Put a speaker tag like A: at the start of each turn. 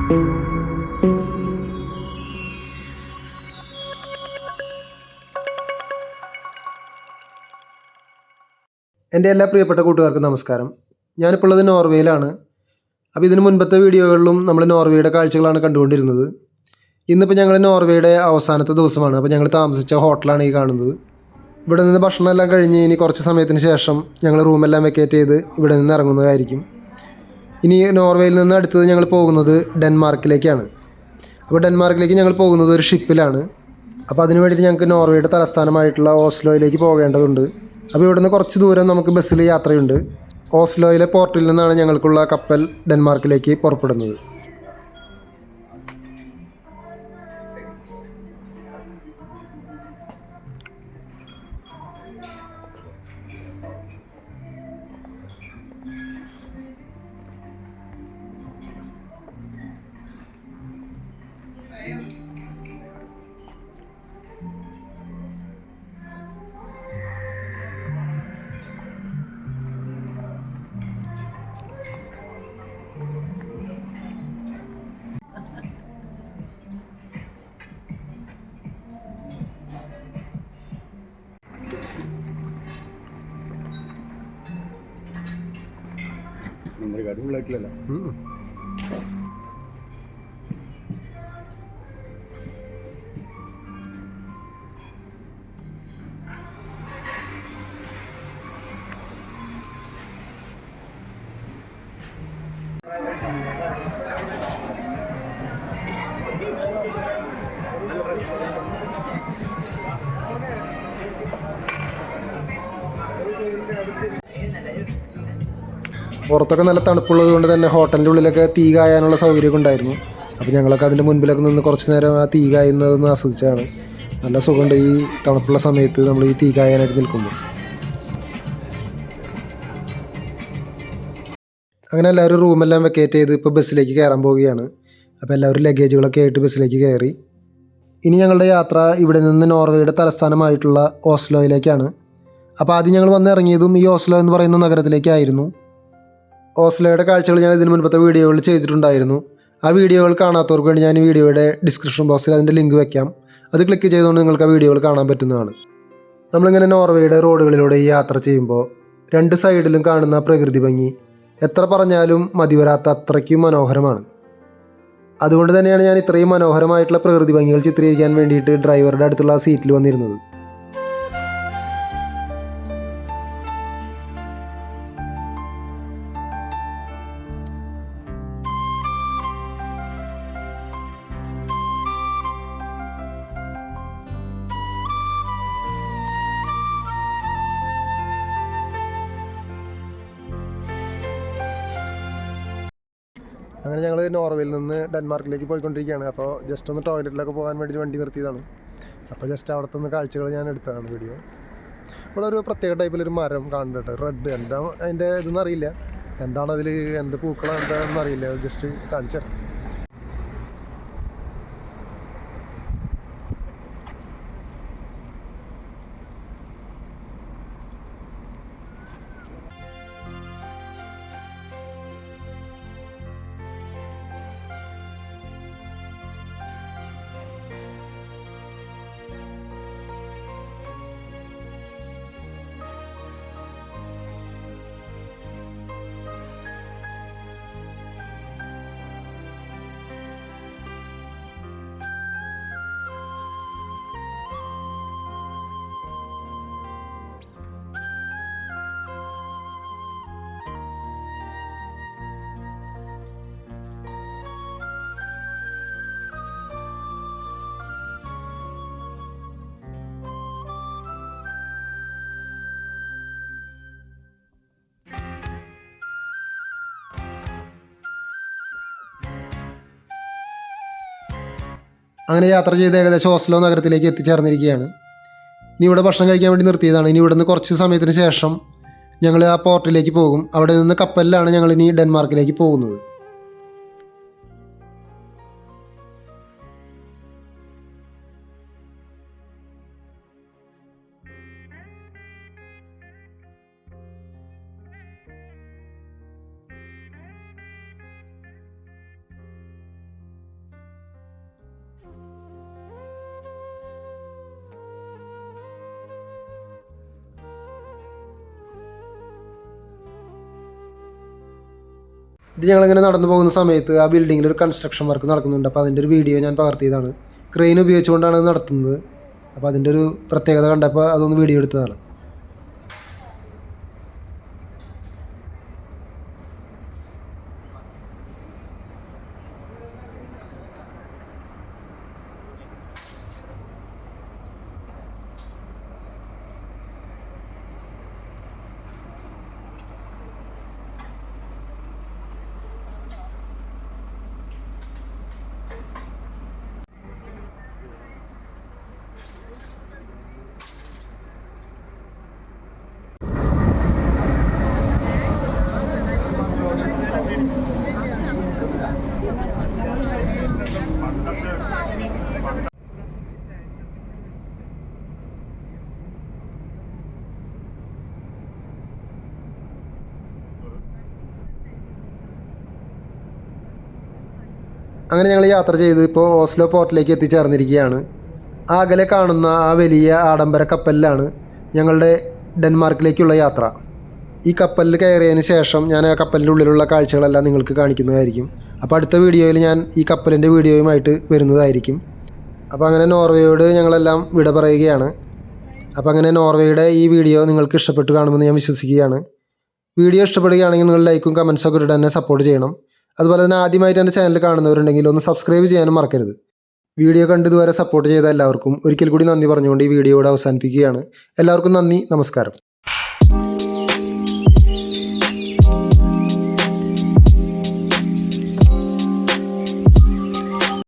A: എൻ്റെ എല്ലാ പ്രിയപ്പെട്ട കൂട്ടുകാർക്കും നമസ്കാരം. ഞാനിപ്പോൾ ഉള്ളത് നോർവേയിലാണ്. അപ്പോൾ ഇതിന് മുൻപത്തെ വീഡിയോകളിലും നമ്മൾ നോർവേയുടെ കാഴ്ചകളാണ് കണ്ടുകൊണ്ടിരുന്നത്. ഇന്നിപ്പോൾ ഞങ്ങൾ നോർവേയുടെ അവസാനത്തെ ദിവസമാണ്. അപ്പോൾ ഞങ്ങൾ താമസിച്ച ഹോട്ടലാണ് ഈ കാണുന്നത്. ഇവിടെ നിന്ന് ഭക്ഷണം എല്ലാം കഴിഞ്ഞ് ഇനി കുറച്ച് സമയത്തിന് ശേഷം ഞങ്ങൾ റൂമെല്ലാം വെക്കേറ്റ് ചെയ്ത് ഇവിടെ നിന്ന് ഇറങ്ങുന്നതായിരിക്കും. ഇനി നോർവേയിൽ നിന്ന് അടുത്തത് ഞങ്ങൾ പോകുന്നത് ഡെൻമാർക്കിലേക്കാണ്. അപ്പോൾ ഡെൻമാർക്കിലേക്ക് ഞങ്ങൾ പോകുന്നത് ഒരു ഷിപ്പിലാണ്. അപ്പോൾ അതിന് വേണ്ടിയിട്ട് ഞങ്ങൾക്ക് നോർവേയുടെ തലസ്ഥാനമായിട്ടുള്ള ഓസ്ലോയിലേക്ക് പോകേണ്ടതുണ്ട്. അപ്പോൾ ഇവിടുന്ന് കുറച്ച് ദൂരം നമുക്ക് ബസ്സിൽ യാത്രയുണ്ട്. ഓസ്ലോയിലെ പോർട്ടിൽ നിന്നാണ് ഞങ്ങൾക്കുള്ള കപ്പൽ ഡെൻമാർക്കിലേക്ക് പുറപ്പെടുന്നത്.
B: അടിപൊളിയായിട്ടില്ലല്ലോ.
A: പുറത്തൊക്കെ നല്ല തണുപ്പുള്ളത് കൊണ്ട് തന്നെ ഹോട്ടലിൻ്റെ ഉള്ളിലൊക്കെ തീ കായാനുള്ള സൗകര്യമൊക്കെ ഉണ്ടായിരുന്നു. അപ്പോൾ ഞങ്ങളൊക്കെ അതിൻ്റെ മുൻപിലൊക്കെ നിന്ന് കുറച്ച് നേരം ആ തീ കായുന്നതൊന്ന് ആസ്വദിച്ചാണ്. നല്ല സുഖമുണ്ട് ഈ തണുപ്പുള്ള സമയത്ത് നമ്മൾ ഈ തീ കായാനായിട്ട് നിൽക്കുമ്പോൾ. അങ്ങനെ എല്ലാവരും റൂമെല്ലാം വെക്കേറ്റ് ചെയ്ത് ഇപ്പോൾ ബസ്സിലേക്ക് കയറാൻ പോവുകയാണ്. അപ്പോൾ എല്ലാവരും ലഗേജുകളൊക്കെ ആയിട്ട് ബസ്സിലേക്ക് കയറി. ഇനി ഞങ്ങളുടെ യാത്ര ഇവിടെ നിന്ന് നോർവേയുടെ തലസ്ഥാനമായിട്ടുള്ള ഓസ്ലോയിലേക്കാണ്. അപ്പോൾ ആദ്യം ഞങ്ങൾ വന്നിറങ്ങിയതും ഈ ഓസ്ലോ എന്ന് പറയുന്ന നഗരത്തിലേക്കായിരുന്നു. ഓസ്ലോയുടെ കാഴ്ചകൾ ഞാൻ ഇതിന് മുൻപത്തെ വീഡിയോകളിൽ ചെയ്തിട്ടുണ്ടായിരുന്നു. ആ വീഡിയോകൾ കാണാത്തവർക്ക് വേണ്ടി ഞാൻ ഈ വീഡിയോയുടെ ഡിസ്ക്രിപ്ഷൻ ബോക്സിൽ അതിൻ്റെ ലിങ്ക് വെക്കാം. അത് ക്ലിക്ക് ചെയ്തുകൊണ്ട് നിങ്ങൾക്ക് ആ വീഡിയോകൾ കാണാൻ പറ്റുന്നതാണ്. നമ്മളിങ്ങനെ നോർവേയുടെ റോഡുകളിലൂടെ ഈ യാത്ര ചെയ്യുമ്പോൾ രണ്ട് സൈഡിലും കാണുന്ന പ്രകൃതി ഭംഗി എത്ര പറഞ്ഞാലും മതിവരാത്ത അത്രയ്ക്കും മനോഹരമാണ്. അതുകൊണ്ട് തന്നെയാണ് ഞാൻ ഇത്രയും മനോഹരമായിട്ടുള്ള പ്രകൃതി ഭംഗികൾ ചിത്രീകരിക്കാൻ വേണ്ടിയിട്ട് ഡ്രൈവറുടെ അടുത്തുള്ള ആ സീറ്റിൽ വന്നിരുന്നത്. അങ്ങനെ ഞങ്ങൾ നോർവേയിൽ നിന്ന് ഡെൻമാർക്കിലേക്ക് പോയിക്കൊണ്ടിരിക്കുകയാണ്. അപ്പോൾ ജസ്റ്റ് ഒന്ന് ടോയ്ലറ്റിലൊക്കെ പോകാൻ വേണ്ടി വണ്ടി നിർത്തിയതാണ്. അപ്പോൾ ജസ്റ്റ് അവിടുത്തെ നിന്ന് കാഴ്ചകൾ ഞാൻ എടുത്തതാണ് വീഡിയോ. ഇവിടെ ഒരു പ്രത്യേക ടൈപ്പിലൊരു മരം കാണുന്നുണ്ട്, റെഡ്. എന്താ അതിൻ്റെ ഇതൊന്നും അറിയില്ല, എന്താണ് അതിൽ, എന്ത് പൂക്കളാണ് എന്താണെന്ന് അറിയില്ല. ജസ്റ്റ് കാണിച്ചു തരാം. അങ്ങനെ യാത്ര ചെയ്ത് ഏകദേശം ഓസ്ലോ നഗരത്തിലേക്ക് എത്തിച്ചേർന്നിരിക്കുകയാണ്. ഇനി ഇവിടെ ഭക്ഷണം കഴിക്കാൻ വേണ്ടി നിർത്തിയതാണ്. ഇനി ഇവിടുന്ന് കുറച്ച് സമയത്തിന് ശേഷം ഞങ്ങൾ ആ പോർട്ടിലേക്ക് പോകും. അവിടെ നിന്ന് കപ്പലിലാണ് ഞങ്ങൾ ഇനി ഡെൻമാർക്കിലേക്ക് പോകുന്നത്. ഇത് ഞങ്ങളിങ്ങനെ നടന്നു പോകുന്ന സമയത്ത് ആ ബിൽഡിങ്ങിൽ ഒരു കൺസ്ട്രക്ഷൻ വർക്ക് നടക്കുന്നുണ്ട്. അപ്പോൾ അതിൻ്റെ ഒരു വീഡിയോ ഞാൻ പകർത്തിയതാണ്. ക്രെയിൻ ഉപയോഗിച്ചുകൊണ്ടാണ് അത് നടത്തുന്നത്. അപ്പോൾ അതിൻ്റെ ഒരു പ്രത്യേകത കണ്ടപ്പോൾ അതൊന്ന് വീഡിയോ എടുത്തതാണ്. അങ്ങനെ ഞങ്ങൾ യാത്ര ചെയ്ത് ഇപ്പോൾ ഓസ്ലോ പോർട്ടിലേക്ക് എത്തിച്ചേർന്നിരിക്കുകയാണ്. ആ അകലെ കാണുന്ന ആ വലിയ ആഡംബര കപ്പലിലാണ് ഞങ്ങളുടെ ഡെൻമാർക്കിലേക്കുള്ള യാത്ര. ഈ കപ്പലിൽ കയറിയതിന് ശേഷം ഞാൻ ആ കപ്പലിൻ്റെ ഉള്ളിലുള്ള കാഴ്ചകളെല്ലാം നിങ്ങൾക്ക് കാണിക്കുന്നതായിരിക്കും. അപ്പോൾ അടുത്ത വീഡിയോയിൽ ഞാൻ ഈ കപ്പലിൻ്റെ വീഡിയോയുമായിട്ട് വരുന്നതായിരിക്കും. അപ്പോൾ അങ്ങനെ നോർവേയോട് ഞങ്ങളെല്ലാം വിട പറയുകയാണ്. അപ്പോൾ അങ്ങനെ നോർവേയുടെ ഈ വീഡിയോ നിങ്ങൾക്ക് ഇഷ്ടപ്പെട്ട് കാണുമെന്ന് ഞാൻ വിശ്വസിക്കുകയാണ്. വീഡിയോ ഇഷ്ടപ്പെടുകയാണെങ്കിൽ നിങ്ങൾ ലൈക്കും കമൻസൊക്കെ ഇട്ട് തന്നെ സപ്പോർട്ട് ചെയ്യണം. അതുപോലെ തന്നെ ആദ്യമായിട്ട് എൻ്റെ ചാനൽ കാണുന്നവരുണ്ടെങ്കിൽ ഒന്ന് സബ്സ്ക്രൈബ് ചെയ്യാനും മറക്കരുത്. വീഡിയോ കണ്ട് ഇതുവരെ സപ്പോർട്ട് ചെയ്ത എല്ലാവർക്കും ഒരിക്കൽ കൂടി നന്ദി പറഞ്ഞുകൊണ്ട് ഈ വീഡിയോ ഇവിടെ അവസാനിപ്പിക്കുകയാണ്. എല്ലാവർക്കും നന്ദി, നമസ്കാരം.